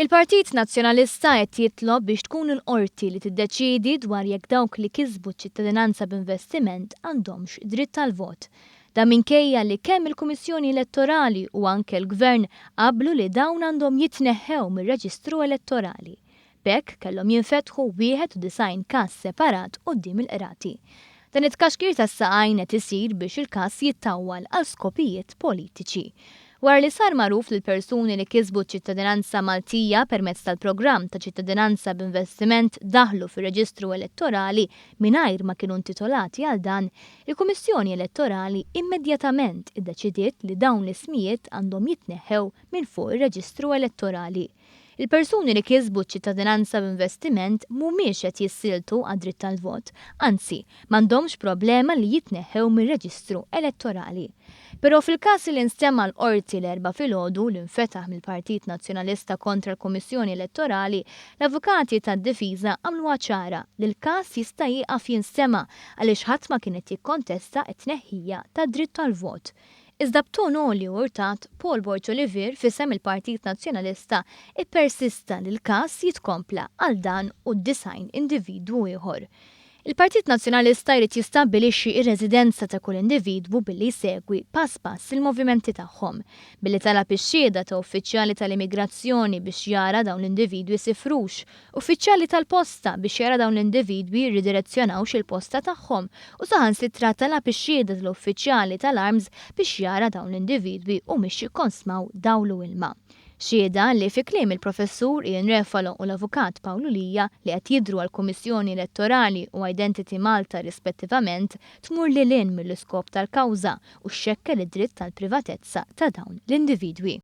Il-Partit Nazzjonalista qed jitlob biex tkun il-qorti li tiddeċiedi dwar jekk dawk li kisbu ċ-ċittadinanza b'investiment għandhomx dritt tal-vot. Dan minkejja li kemm il-Kummissjoni Elettorali u anke l-Gvern qablu li dawn għandhom jitneħħew mir-Reġistru Elettorali. B'hekk kellhom jinfetħu 91 każ separat quddiem il-qrati. Dan it-tkaxkir tas-saqajn qed isir biex il-każ jittawwal għal skopijiet politiċi. Wara li sar magħruf lil persuni li kisbu ċ-ċittadinanza Maltija permezz tal-programm ta' ċittadinanza b'investiment daħlu fir-Reġistru Elettorali mingħajr ma kienu intitolati għal dan, il-Kummissjoni Elettorali immedjatament iddeċidiet li dawn l-ismijiet għandhom jitneħħew minn fuq ir-Reġistru Elettorali. Il-persuni li kisbu ċittadinanza b'investiment mhumiex qed jissiltu għad-dritt tal-vot, anzi m'għandhomx problema li jitneħħew mir-Reġistru Elettorali. Però fil-każ li nstemma l-qorti l-4 filgħodu li nfetaħ mill-Partit Nazzjonalista kontra l-Kummissjoni Elettorali, l-avukati tad-difiża għamluha ċara li l-każ jista' jieqaf jinstema' għaliex ħadd ma kien qed jikkontesta t-tneħħija tad-dritt tal-vot. Iżda b'ton għoli u urtat, Paul Borċolivier fisem il-Partit Nazzjonalista ippersista li l-każ jitkompla għal dan u 90 individwu ieħor. Il-Partit Nazzjonalista jrid jistabbilixxi ir-residenza ta' kull individwu billi jsegwi pass pass il-movimenti tagħhom, billi talab ix-xhieda ta' uffiċjali tal-immigrazzjoni biex jara dawn l-individwi sifrux, uffiċjali tal-posta biex jara dawn l-individwi jirridirezzjonawx il-posta tagħhom u saħansitra talab ix-xhieda tal-uffiċjali tal-arms biex jara dawn l-individwi u mhix jikkonsmaw dawlu ilma. Xhieda li fi kliem il-professur Ian Refalo u l-avukat Pawlu Lija li qed jidhru għall-Kummissjoni Elettorali u Identity Malta rispettivament tmur lil hinn mill-iskop tal-kawża u xxekkel id-dritt tal-privatezza ta' dawn l-individwi.